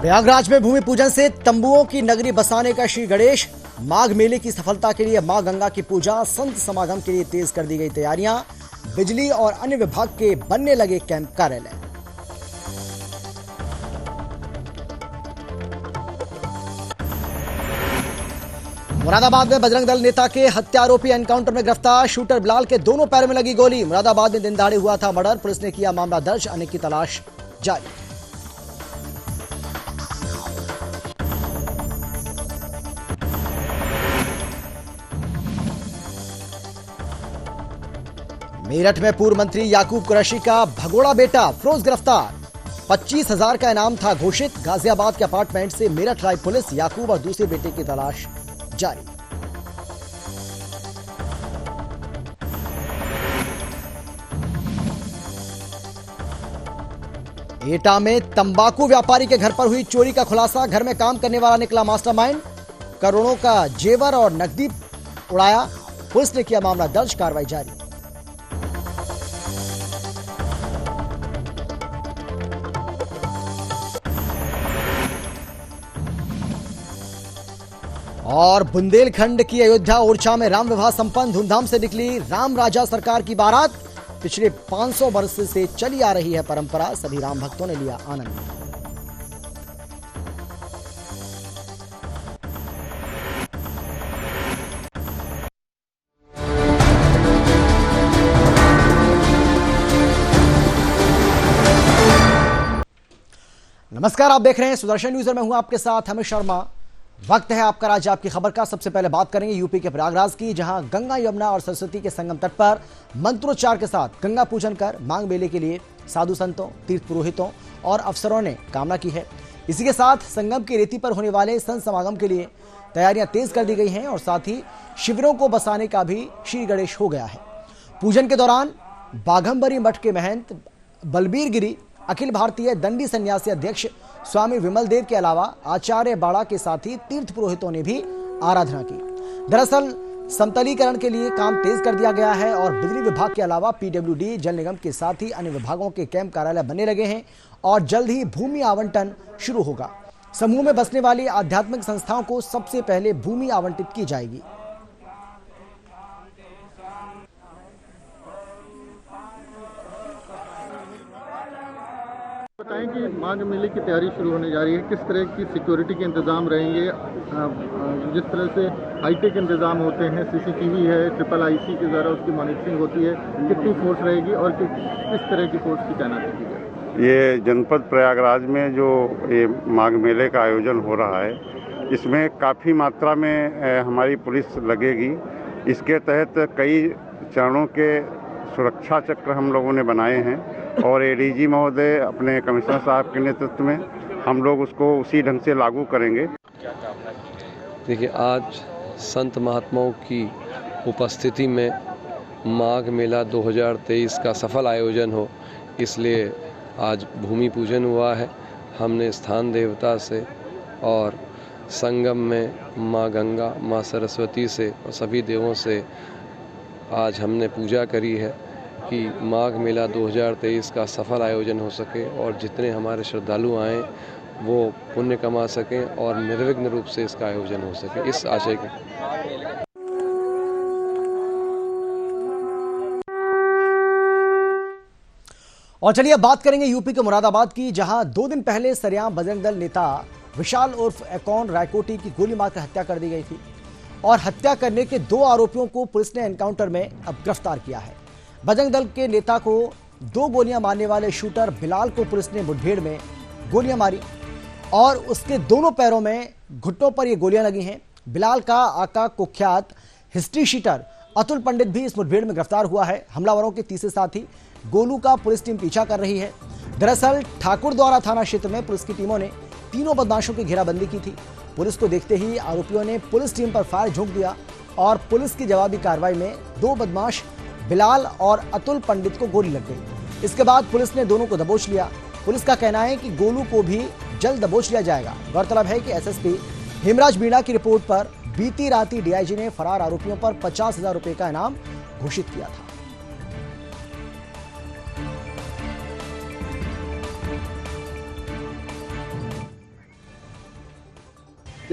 प्रयागराज में भूमि पूजन से तंबुओं की नगरी बसाने का श्री गणेश। माघ मेले की सफलता के लिए मां गंगा की पूजा, संत समागम के लिए तेज कर दी गई तैयारियां। बिजली और अन्य विभाग के बनने लगे कैंप कार्यालय। मुरादाबाद में बजरंग दल नेता के हत्या आरोपी एनकाउंटर में गिरफ्तार। शूटर बिलाल के दोनों पैरों में लगी गोली। मुरादाबाद में दिन दहाड़े हुआ था मर्डर। पुलिस ने किया मामला दर्ज, अन्य की तलाश जारी। मेरठ में पूर्व मंत्री याकूब कुरैशी का भगोड़ा बेटा फिरोज गिरफ्तार। 25,000 का इनाम था घोषित। गाजियाबाद के अपार्टमेंट से मेरठ लाई पुलिस। याकूब और दूसरे बेटे की तलाश जारी। एटा में तंबाकू व्यापारी के घर पर हुई चोरी का खुलासा। घर में काम करने वाला निकला मास्टरमाइंड। करोड़ों का जेवर और नकदी उड़ाया। पुलिस ने किया मामला दर्ज, कार्रवाई जारी। और बुंदेलखंड की अयोध्या ओरछा में राम विवाह संपन्न। धूमधाम से निकली राम राजा सरकार की बारात। पिछले 500 वर्ष से चली आ रही है परंपरा। सभी राम भक्तों ने लिया आनंद। नमस्कार, आप देख रहे हैं सुदर्शन न्यूज और मैं हूं आपके साथ अमित शर्मा। वक्त है आपका राज्य आपकी खबर का। सबसे पहले बात करेंगे यूपी के प्रयागराज की, जहां गंगा, यमुना और सरस्वती के संगम तट पर मंत्रोच्चार के साथ गंगा पूजन कर माघ मेले के लिए साधु संतों, तीर्थ पुरोहितों और अफसरों ने कामना की है। इसी के साथ संगम की रेती पर होने वाले संत समागम के लिए तैयारियां तेज कर दी गई हैं और साथ ही शिविरों को बसाने का भी श्री गणेश हो गया है। पूजन के दौरान बाघंबरी मठ के महंत बलबीर गिरी, अखिल भारतीय दंडी सन्यासी अध्यक्ष स्वामी विमल देव के अलावा आचार्य बाड़ा के साथ ही तीर्थ पुरोहितों ने भी आराधना की। दरअसल समतलीकरण के लिए काम तेज कर दिया गया है और बिजली विभाग के अलावा पीडब्ल्यूडी, जल निगम के साथ ही अन्य विभागों के कैंप कार्यालय बनने लगे हैं और जल्द ही भूमि आवंटन शुरू होगा। समूह में बसने वाली आध्यात्मिक संस्थाओं को सबसे पहले भूमि आवंटित की जाएगी। बताएं कि माघ मेले की तैयारी शुरू होने जा रही है, किस तरह की सिक्योरिटी के इंतजाम रहेंगे? जिस तरह से हाईटेक इंतजाम होते हैं, सीसीटीवी है, ट्रिपल आईसी के द्वारा उसकी मॉनिटरिंग होती है, कितनी फोर्स रहेगी और किस तरह की फोर्स की तैनाती की जाएगी? ये जनपद प्रयागराज में जो ये माघ मेले का आयोजन हो रहा है, इसमें काफ़ी मात्रा में हमारी पुलिस लगेगी। इसके तहत कई चरणों के सुरक्षा चक्र हम लोगों ने बनाए हैं और एडीजी महोदय अपने कमिश्नर साहब के नेतृत्व में हम लोग उसको उसी ढंग से लागू करेंगे। देखिए, आज संत महात्माओं की उपस्थिति में माघ मेला 2023 का सफल आयोजन हो, इसलिए आज भूमि पूजन हुआ है। हमने स्थान देवता से और संगम में माँ गंगा, माँ सरस्वती से और सभी देवों से आज हमने पूजा करी है कि माघ मेला 2023 का सफल आयोजन हो सके और जितने हमारे श्रद्धालु आएँ वो पुण्य कमा सकें और निर्विघ्न रूप से इसका आयोजन हो सके, इस आशय के। और चलिए अब बात करेंगे यूपी के मुरादाबाद की, जहां 2 दिन पहले सरेआम बजरंग दल नेता विशाल उर्फ एकॉन रायकोटी की गोली मारकर हत्या कर दी गई थी और हत्या करने के 2 आरोपियों को पुलिस ने एनकाउंटर में अब गिरफ्तार किया है। बजरंग दल के नेता को 2 गोलियां मारने वाले शूटर बिलाल को पुलिस ने मुठभेड़ में गोलियां मारी और उसके दोनों पैरों में घुटनों पर ये गोलियां लगी हैं। बिलाल का आका कुख्यात हिस्ट्री शीटर अतुल पंडित भी इस मुठभेड़ में गिरफ्तार हुआ है। हमलावरों के तीसरे साथी गोलू का पुलिस टीम पीछा कर रही है। दरअसल ठाकुरद्वारा थाना क्षेत्र में पुलिस की टीमों ने तीनों बदमाशों की घेराबंदी की थी। पुलिस को देखते ही आरोपियों ने पुलिस टीम पर फायर झोंक दिया और पुलिस की जवाबी कार्रवाई में 2 बदमाश बिलाल और अतुल पंडित को गोली लग गई। इसके बाद पुलिस ने दोनों को दबोच लिया। पुलिस का कहना है कि गोलू को भी जल्द दबोच लिया जाएगा। गौरतलब है कि एसएसपी हेमराज मीणा की रिपोर्ट पर बीती रात ही डीआईजी ने फरार आरोपियों पर 50,000 रुपए का इनाम घोषित किया था।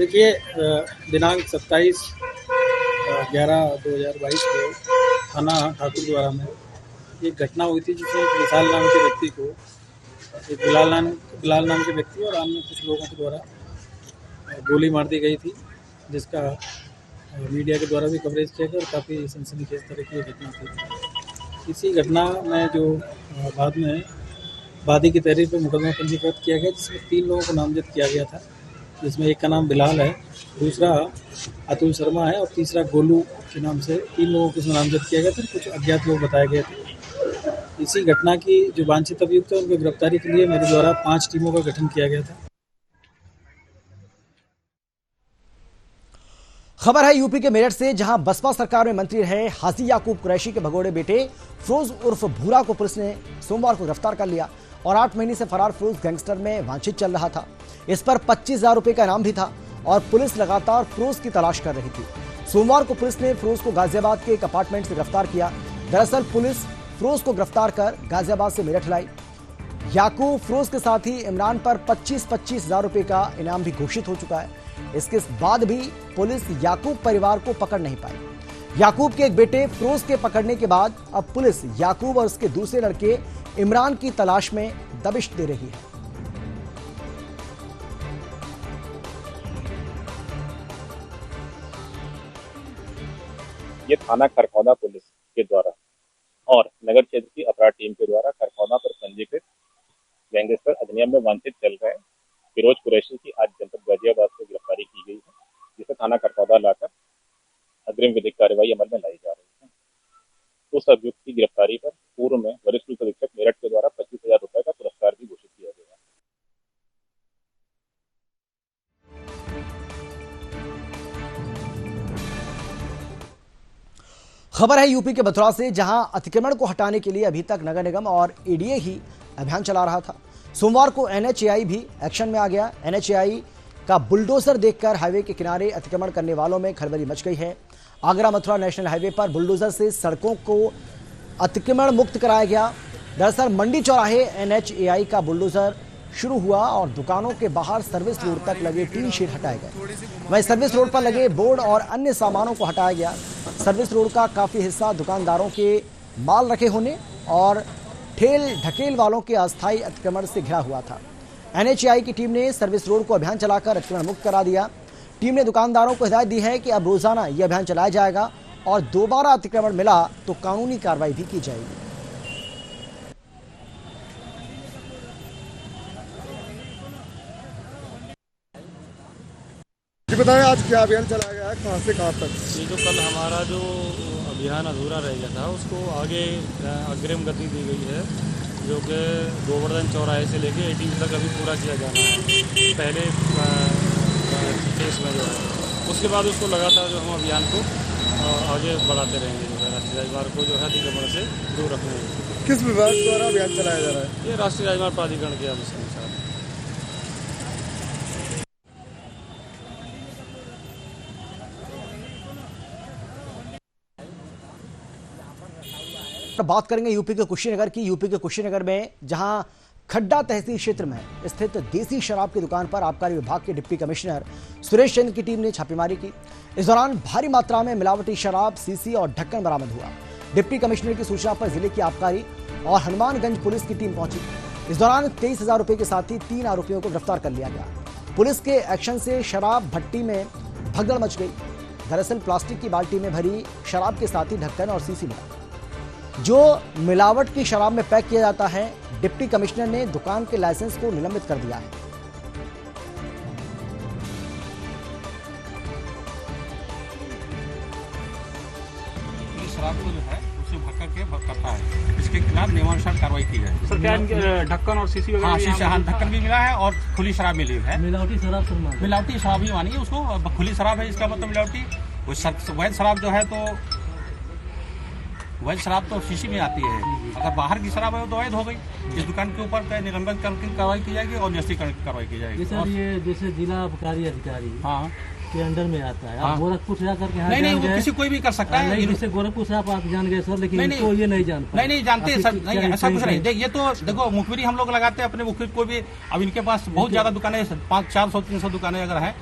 देखिए, दिनांक 27/11/2022 को थाना ठाकुरद्वारा में एक घटना हुई थी, जिसमें एक विशाल नाम के व्यक्ति को, एक बिलाल नाम के व्यक्ति और अन्य कुछ लोगों के द्वारा गोली मार दी गई थी, जिसका मीडिया के द्वारा भी कवरेज किया गया और काफ़ी सनसनीखेज तरह की घटना थी। इसी घटना में जो बाद में वादी की तहरीर पर मुकदमा पंजीकृत किया गया, जिसमें 3 लोगों को नामजद किया गया था, जिसमें एक का नाम बिलाल है, दूसरा अतुल शर्मा है और तीसरा गोलू के नाम से 3 लोगों को नामजद किया गया था। कुछ अज्ञात लोग बताए गए थे। इसी घटना की जो वांछित अभियुक्त है, उनकी गिरफ्तारी के लिए मेरे द्वारा 5 टीमों का गठन किया गया था। खबर है यूपी के मेरठ से, जहां बसपा सरकार में मंत्री रहे हाजी याकूब कुरैशी के भगोड़े बेटे फिरोज उर्फ भूरा को पुलिस ने सोमवार को गिरफ्तार कर लिया और 8 महीने से फरार फिरोज गैंगस्टर में वांछित चल रहा था। इस पर 25,000 रुपए का इनाम भी था और पुलिस लगातार फिरोज की तलाश कर रही थी। सोमवार को पुलिस ने फिरोज को गाजियाबाद के एक अपार्टमेंट से गिरफ्तार किया। दरअसल पुलिस फिरोज को गिरफ्तार कर गाजियाबाद से मेरठ लाई। याकूब फिरोज के साथ ही इमरान पर 25,000 रुपए का इनाम भी घोषित हो चुका है। इसके बाद भी पुलिस याकूब परिवार को पकड़ नहीं पाई। याकूब के एक बेटे फिरोज के पकड़ने के बाद अब पुलिस याकूब और उसके दूसरे लड़के इमरान की तलाश में दबिश दे रही है। ये थाना खरखौदा पुलिस के द्वारा और नगर क्षेत्र की अपराध टीम के द्वारा खरखौदा पर पंजीकृत गैंगस्टर अधिनियम में वांछित चल रहे फिरोज कुरैशी की आज जनपद गाजियाबाद से गिरफ्तारी की गई है, जिसे थाना खरखौदा लाकर अग्रिम विधिक कार्रवाई अमल में लाई जा रही है। उस अभियुक्त की गिरफ्तारी पर पूर्व में वरिष्ठ पुलिस अधीक्षक मेरठ के द्वारा 25,000 रुपए का पुरस्कार भी घोषित किया गया है। खबर है यूपी के मथुरा से, जहां अतिक्रमण को हटाने के लिए अभी तक नगर निगम और एडीए ही अभियान चला रहा था। सोमवार को एनएचएआई भी एक्शन में आ गया। एनएचएआई का बुलडोजर देखकर हाईवे के किनारे अतिक्रमण करने वालों में खलबली मच गई है। आगरा मथुरा नेशनल हाईवे पर बुलडोजर से सड़कों को अतिक्रमण मुक्त कराया गया। दरअसल मंडी चौराहे एनएचएआई का बुलडोजर शुरू हुआ और दुकानों के बाहर सर्विस रोड तक लगे टीन शेड हटाए गए। वहीं सर्विस रोड पर लगे बोर्ड और अन्य सामानों को हटाया गया। सर्विस रोड का काफी हिस्सा दुकानदारों के माल रखे होने और ठेल ढकेल वालों के अस्थायी अतिक्रमण से घिरा हुआ था। एनएचएआई की टीम ने सर्विस रोड को अभियान चलाकर अतिक्रमण मुक्त करा दिया। टीम ने दुकानदारों को हिदायत दी है कि अब रोजाना यह अभियान चलाया जाएगा और दोबारा अतिक्रमण मिला तो कानूनी कार्रवाई भी की जाएगी। बताएं आज क्या अभियान चलाया गया है, कहां से कहां तक? ये जो कल हमारा जो अभियान अधूरा रह गया था, उसको आगे अग्रिम गति दी गई है, जो कि गोवर्धन चौराहे से लेके 18 तक अभी पूरा किया जाना है पहले फेस में जो है। उसके बाद उसको लगातार जो हम अभियान को आगे बढ़ाते रहेंगे, जो है राष्ट्रीय राजमार्ग को जो है अतिक्रमण से दूर रखने। किस विभाग द्वारा अभियान चलाया जा रहा है? ये राष्ट्रीय राजमार्ग प्राधिकरण के आदेश अनुसार। बात करेंगे यूपी के कुशीनगर की। यूपी के कुशीनगर में जहां खड्डा तहसील क्षेत्र में स्थित देसी शराब की दुकान पर आबकारी विभाग के डिप्टी कमिश्नर सुरेश चंद्र की टीम ने छापेमारी की। इस दौरान भारी मात्रा में मिलावटी शराब, सीसी और ढक्कन बरामद हुआ। डिप्टी कमिश्नर की सूचना पर जिले की आबकारी और हनुमानगंज पुलिस की टीम पहुंची। इस दौरान 23,000 रुपए के साथ ही 3 आरोपियों को गिरफ्तार कर लिया गया। पुलिस के एक्शन से शराब भट्टी में भगदड़ मच गई। दरअसल प्लास्टिक की बाल्टी में भरी शराब के साथ ही ढक्कन और सीसी मिला, जो मिलावट की शराब में पैक किया जाता है। डिप्टी कमिश्नर ने दुकान के लाइसेंस को निलंबित कर दिया है। शराब को जो है उसे भर करके करता है, इसके खिलाफ नियमानुसार कार्रवाई की जाए। सर क्या ढक्कन और सीसी वगैरह? हाँ, शीशा, हाँ, ढक्कन भी मिला है और खुली शराब मिली है। मिलावटी शराब ही मानिए उसको, खुली शराब है, इसका मतलब मिलावटी। वैध शराब जो है तो वैध शराब तो शीशी में आती है, अगर बाहर की शराब है तो वैध हो गई। इस दुकान के ऊपर निलंबन कार्रवाई की जाएगी और निरस्तीकरण की कार्रवाई की जाएगी। सर ये जैसे जिला आबकारी अधिकारी हाँ के अंडर में आता है, हाँ। आप गोरखपुर से आकर के नहीं, वो किसी कोई भी कर सकता है। नहीं, जैसे गोरखपुर से आप जान गए सर, लेकिन नहीं, इनको ये नहीं जान पाए। नहीं जानते सर, नहीं ऐसा कुछ नहीं। ये तो देखो मुखबिरी हम लोग लगाते हैं अपने मुखबिर को भी। अब इनके पास बहुत ज्यादा दुकानें, 500, 400, 300 दुकानें अगर हैं।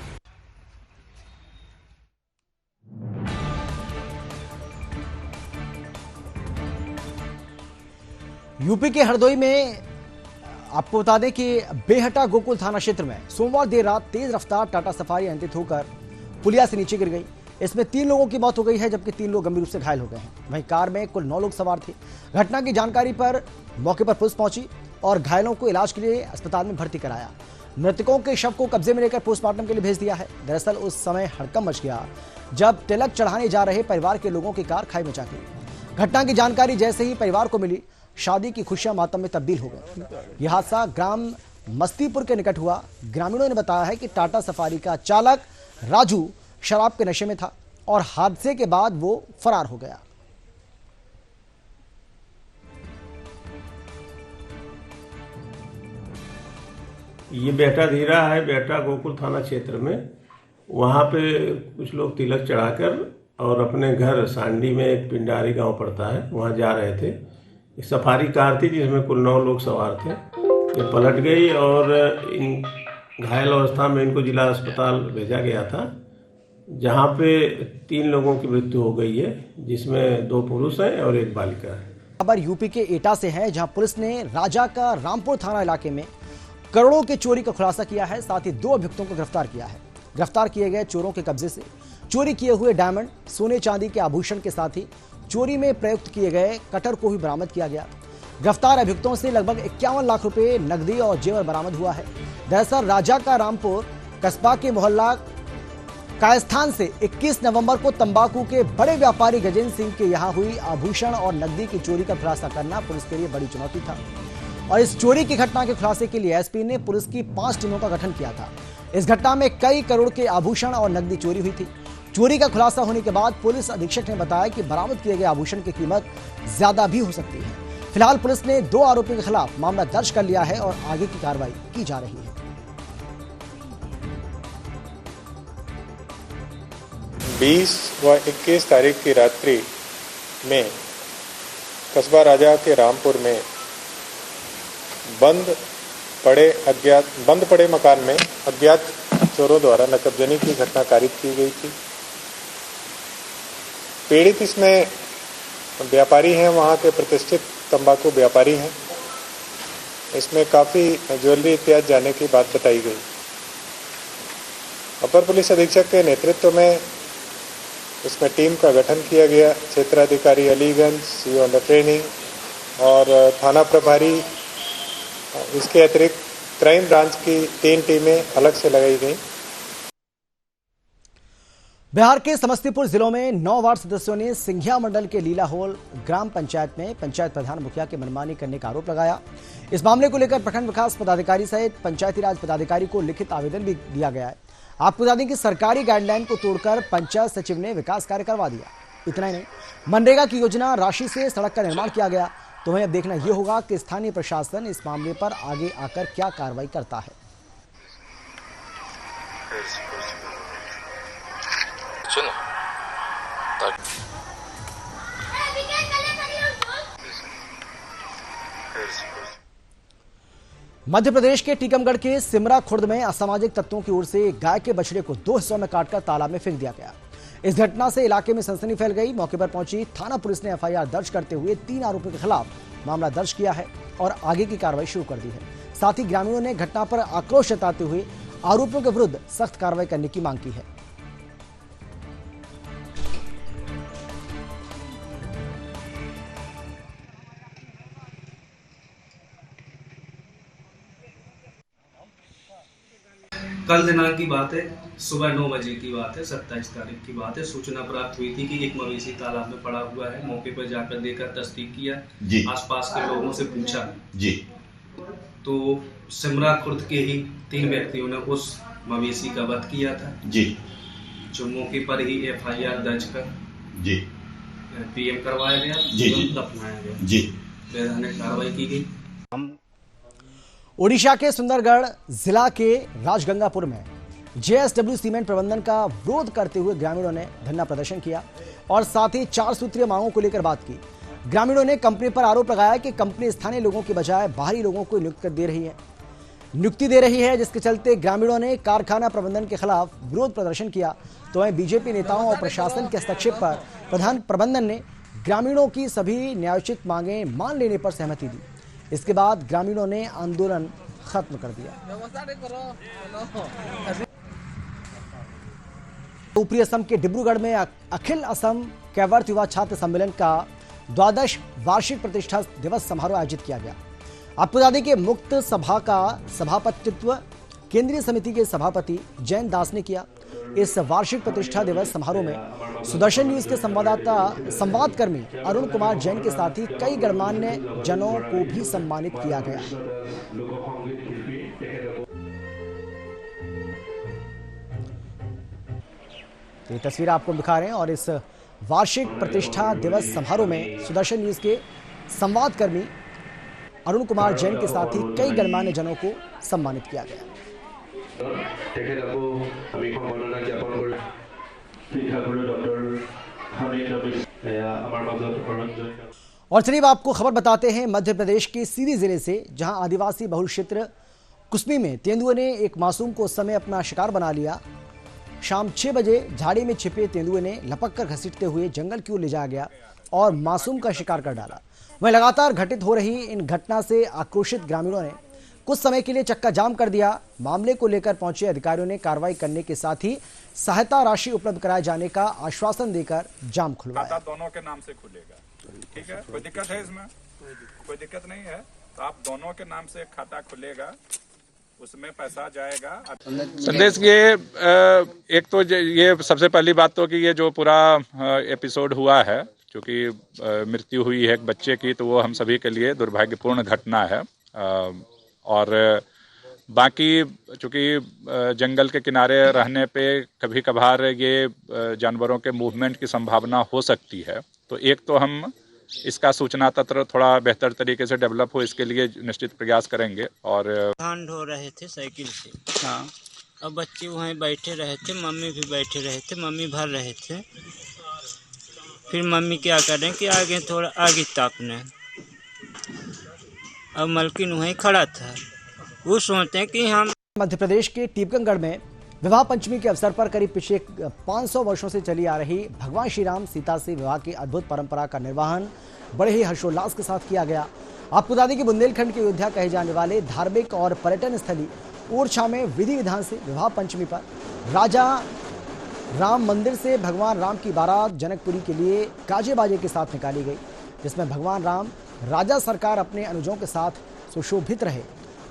यूपी के हरदोई में आपको बता दें कि बेहटा गोकुल थाना क्षेत्र में सोमवार देर रात तेज रफ्तार टाटा सफारी अनियंत्रित होकर पुलिया से नीचे गिर गई। इसमें 3 लोगों की मौत हो गई है, जबकि 3 लोग गंभीर रूप से घायल हो गए हैं। वहीं कार में कुल 9 लोग सवार थे। घटना की जानकारी पर मौके पर पुलिस पहुंची और घायलों को इलाज के लिए अस्पताल में भर्ती कराया। मृतकों के शव को कब्जे में लेकर पोस्टमार्टम के लिए भेज दिया है। दरअसल उस समय हड़कंप मच गया जब तिलक चढ़ाने जा रहे परिवार के लोगों की कार खाई में जा गई। घटना की जानकारी जैसे ही परिवार को मिली, शादी की खुशियां मातम में तब्दील हो गई। यह हादसा ग्राम मस्तीपुर के निकट हुआ। ग्रामीणों ने बताया है कि टाटा सफारी का चालक राजू शराब के नशे में था और हादसे के बाद वो फरार हो गया। ये बेहटा धीरा है, बेहटा गोकुल थाना क्षेत्र में। वहाँ पे कुछ लोग तिलक चढ़ाकर और अपने घर सांडी में एक पिंडारी गांव पड़ता है, वहाँ जा रहे थे। एक सफारी कार थी जिसमें कुल 9 लोग सवार थे। ये पलट गई और इन घायल अवस्था में इनको जिला अस्पताल भेजा गया था, जहाँ पे 3 लोगों की मृत्यु हो गई है, जिसमें 2 पुरुष हैं और 1 बालिका है। खबर यूपी के एटा से है, जहां पुलिस ने राजा का रामपुर थाना इलाके में करोड़ों के चोरी का खुलासा किया है। साथ ही 2 अभियुक्तों को गिरफ्तार किया है। गिरफ्तार किए गए चोरों के कब्जे से चोरी किए हुए डायमंड, सोने चांदी के आभूषण के साथ ही चोरी में प्रयुक्त किए गए कटर को भी बरामद किया गया। गिरफ्तार अभियुक्तों से लगभग 51 लाख रुपए नकदी और जेवर बरामद हुआ है। दरअसल राजा का रामपुर कस्बा के मोहल्ला कायस्थान से 21 नवंबर को तंबाकू के बड़े व्यापारी गजेंद्र सिंह के यहां हुई आभूषण और नकदी की चोरी का खुलासा करना पुलिस के लिए बड़ी चुनौती था। और इस चोरी की घटना के खुलासे के लिए एसपी ने पुलिस की 5 टीमों का गठन किया था। इस घटना में कई करोड़ के आभूषण और नकदी चोरी हुई थी। चोरी का खुलासा होने के बाद पुलिस अधीक्षक ने बताया कि बरामद किए गए आभूषण की कीमत ज्यादा भी हो सकती है। फिलहाल पुलिस ने 2 आरोपियों के खिलाफ मामला दर्ज कर लिया है और आगे की कार्रवाई की जा रही है। 20 व 21 तारीख की रात्रि में कस्बा राजा के रामपुर में बंद पड़े मकान में अज्ञात चोरों द्वारा नकबजनी की घटना कारित की गई थी। पीड़ित इसमें व्यापारी हैं, वहाँ के प्रतिष्ठित तंबाकू व्यापारी हैं। इसमें काफ़ी ज्वेलरी इत्यादि जाने की बात बताई गई। अपर पुलिस अधीक्षक के नेतृत्व में इसमें टीम का गठन किया गया। क्षेत्राधिकारी अलीगंज, सीओ अंडर ट्रेनिंग और थाना प्रभारी, इसके अतिरिक्त क्राइम ब्रांच की 3 टीमें अलग से लगाई गई। बिहार के समस्तीपुर जिलों में 9 वार्ड सदस्यों ने सिंघिया मंडल के लीलाहोल ग्राम पंचायत में पंचायत प्रधान मुखिया की मनमानी करने का आरोप लगाया। इस मामले को लेकर प्रखंड विकास पदाधिकारी सहित पंचायती राज पदाधिकारी को लिखित आवेदन भी दिया गया है। आपको बता दें कि सरकारी गाइडलाइन को तोड़कर पंचायत सचिव ने विकास कार्य करवा दिया। इतना ही नहीं, मनरेगा की योजना राशि से सड़क का निर्माण किया गया। तो वहीं अब देखना यह होगा कि स्थानीय प्रशासन इस मामले पर आगे आकर क्या कार्रवाई करता है। मध्य प्रदेश के टीकमगढ़ के सिमरा खुर्द में असामाजिक तत्वों की ओर से गाय के बछड़े को 2 हिस्सों में काटकर तालाब में फेंक दिया गया। इस घटना से इलाके में सनसनी फैल गई। मौके पर पहुंची थाना पुलिस ने एफआईआर दर्ज करते हुए 3 आरोपियों के खिलाफ मामला दर्ज किया है और आगे की कार्रवाई शुरू कर दी है। साथ ही ग्रामीणों ने घटना पर आक्रोश जताते हुए आरोपियों के विरुद्ध सख्त कार्रवाई करने की मांग की है। कल दिनांक की बात है, सुबह 9 बजे की बात है, 27 तारीख की बात है। सूचना प्राप्त हुई थी कि एक मवेशी तालाब में पड़ा हुआ है। मौके पर जाकर देखकर तस्दीक किया, आसपास के लोगों से पूछा जी, तो सिमरा खुर्द के ही 3 व्यक्तियों ने उस मवेशी का वध किया था जी, जो मौके पर ही एफआईआर दर्ज कर जी पीएम करवाया गया, दफनाया गया जी, वैधानिक कार्रवाई की गई। ओडिशा के सुंदरगढ़ जिला के राजगंगापुर में जेएसडब्ल्यू सीमेंट प्रबंधन का विरोध करते हुए ग्रामीणों ने धरना प्रदर्शन किया और साथ ही 4 सूत्रीय मांगों को लेकर बात की। ग्रामीणों ने कंपनी पर आरोप लगाया कि कंपनी स्थानीय लोगों की बजाय बाहरी लोगों को नियुक्ति दे रही है, जिसके चलते ग्रामीणों ने कारखाना प्रबंधन के खिलाफ विरोध प्रदर्शन किया। तो वहीं बीजेपी नेताओं और प्रशासन के हस्तक्षेप पर प्रबंधन ने ग्रामीणों की सभी न्यायोचित मांगें मान लेने पर सहमति दी। इसके बाद ग्रामीणों ने आंदोलन खत्म कर दिया। ऊपरी असम के डिब्रूगढ़ में अखिल असम कैवर्त युवा छात्र सम्मेलन का 12वां वार्षिक प्रतिष्ठा दिवस समारोह आयोजित किया गया। आपको बता दें कि मुक्त सभा का सभापतित्व केंद्रीय समिति के सभापति जैन दास ने किया। इस वार्षिक प्रतिष्ठा दिवस समारोह में सुदर्शन न्यूज के संवादकर्मी अरुण कुमार जैन के साथ ही कई गणमान्य जनों को भी सम्मानित किया गया। ये तस्वीर आपको दिखा रहे हैं और इस वार्षिक प्रतिष्ठा दिवस समारोह में सुदर्शन न्यूज के संवादकर्मी अरुण कुमार जैन के साथ ही कई गणमान्य जनों को सम्मानित किया गया। और चलिए आपको खबर बताते हैं मध्य प्रदेश के सीधी जिले से, जहां आदिवासी बहुल क्षेत्र कुसमी में तेंदुए ने एक मासूम को उस समय अपना शिकार बना लिया। शाम 6 बजे झाड़ी में छिपे तेंदुए ने लपक कर घसीटते हुए जंगल की ओर ले जाया गया और मासूम का शिकार कर डाला। वहीं लगातार घटित हो रही इन घटना से आक्रोशित ग्रामीणों ने कुछ समय के लिए चक्का जाम कर दिया। मामले को लेकर पहुंचे अधिकारियों ने कार्रवाई करने के साथ ही सहायता राशि उपलब्ध कराए जाने का आश्वासन देकर जाम खुलवाया। दोनों के नाम से खुलेगा, ठीक है, कोई दिक्कत है इसमें? कोई दिक्कत नहीं है, तो आप दोनों के नाम से खाता खुलेगा, उसमें पैसा जाएगा। संदेश ये एक तो ये सबसे पहली बात तो कि ये जो पूरा एपिसोड हुआ है, क्योंकि मृत्यु हुई है एक बच्चे की, तो वो हम सभी के लिए दुर्भाग्यपूर्ण घटना है। और बाकी चूँकि जंगल के किनारे रहने पे कभी कभार ये जानवरों के मूवमेंट की संभावना हो सकती है, तो एक तो हम इसका सूचना तंत्र थोड़ा बेहतर तरीके से डेवलप हो, इसके लिए निश्चित प्रयास करेंगे। और धान ढो रहे थे साइकिल से, हाँ, अब बच्चे वहीं बैठे रहे थे, मम्मी भी बैठे रहे थे, मम्मी भर रहे थे। फिर मम्मी क्या करें कि आगे थोड़ा आगे तापने, अब मलकिन वहीं खड़ा था। वो सोचते हैं कि हम मध्य प्रदेश के टीकमगढ़ में विवाह पंचमी के अवसर पर करीब पिछले 500 वर्षों से चली आ रही भगवान श्री राम सीता से विवाह की अद्भुत परंपरा का निर्वहन बड़े ही हर्षोल्लास के साथ किया गया। आपको बता दें कि बुंदेलखंड के अयोध्या कहे जाने वाले धार्मिक और पर्यटन स्थली ओरछा में विधि विधान से विवाह पंचमी पर राजा राम मंदिर से भगवान राम की बारात जनकपुरी के लिए गाजे बाजे के साथ निकाली गई, जिसमें भगवान राम राजा सरकार अपने अनुजों के साथ सुशोभित रहे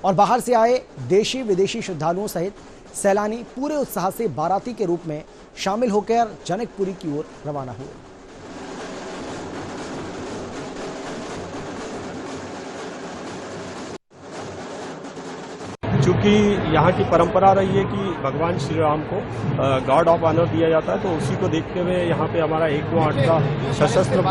और बाहर से आए देशी विदेशी श्रद्धालुओं सहित सैलानी पूरे उत्साह से बाराती के रूप में शामिल होकर जनकपुरी की ओर रवाना हुए। चूँकि यहाँ की परंपरा रही है कि भगवान श्री राम को गार्ड ऑफ ऑनर दिया जाता है, तो उसी को देखते हुए यहाँ पे हमारा 108 का सशस्त्र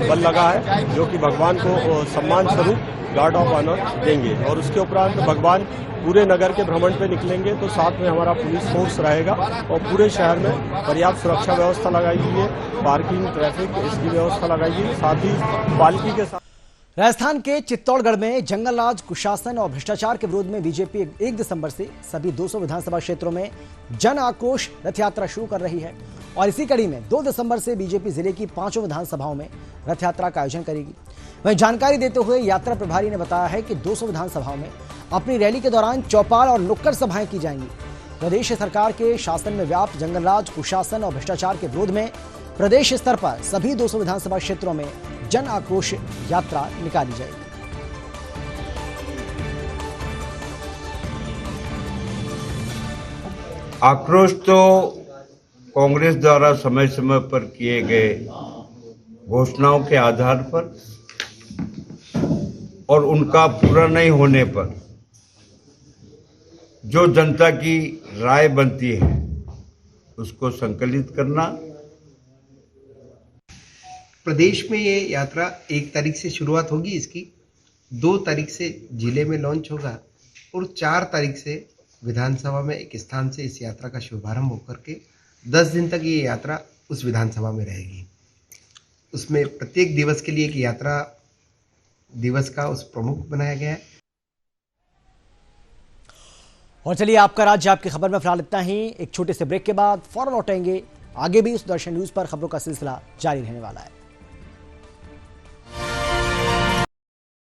बल लगा है, जो कि भगवान को सम्मान स्वरूप गार्ड ऑफ ऑनर देंगे। और उसके उपरांत भगवान पूरे नगर के भ्रमण पे निकलेंगे, तो साथ में हमारा पुलिस फोर्स रहेगा और पूरे शहर में पर्याप्त सुरक्षा व्यवस्था लगाई गई है, पार्किंग, ट्रैफिक, इसकी व्यवस्था लगाई गई। साथ ही पालकी के साथ राजस्थान के चित्तौड़गढ़ में जंगलराज, कुशासन और भ्रष्टाचार के विरोध में बीजेपी 1 दिसंबर से सभी 200 विधानसभा क्षेत्रों में जन आक्रोश रथ यात्रा शुरू कर रही है और इसी कड़ी में 2 दिसंबर से बीजेपी जिले की 5 विधानसभाओं में रथ यात्रा का आयोजन करेगी। वहीं जानकारी देते हुए यात्रा प्रभारी ने बताया है कि 200 विधानसभाओं में अपनी रैली के दौरान चौपाल और नुक्कड़ सभाएं की जाएंगी। प्रदेश सरकार के शासन में व्याप्त जंगलराज, कुशासन और भ्रष्टाचार के विरोध में प्रदेश स्तर पर सभी 200 विधानसभा क्षेत्रों में जन आक्रोश यात्रा निकाली जाएगी। आक्रोश तो कांग्रेस द्वारा समय समय पर किए गए घोषणाओं के आधार पर और उनका पूरा नहीं होने पर जो जनता की राय बनती है उसको संकलित करना। प्रदेश में ये यात्रा 1 तारीख से शुरुआत होगी, इसकी 2 तारीख से जिले में लॉन्च होगा और 4 तारीख से विधानसभा में एक स्थान से इस यात्रा का शुभारंभ होकर के 10 दिन तक ये यात्रा उस विधानसभा में रहेगी। उसमें प्रत्येक दिवस के लिए एक यात्रा दिवस का उस प्रमुख बनाया गया है। और चलिए आपका राज्य आपकी खबर में फिलहाल इतना ही। एक छोटे से ब्रेक के बाद फौरन लौटेंगे। आगे भी सुदर्शन न्यूज पर खबरों का सिलसिला जारी रहने वाला है।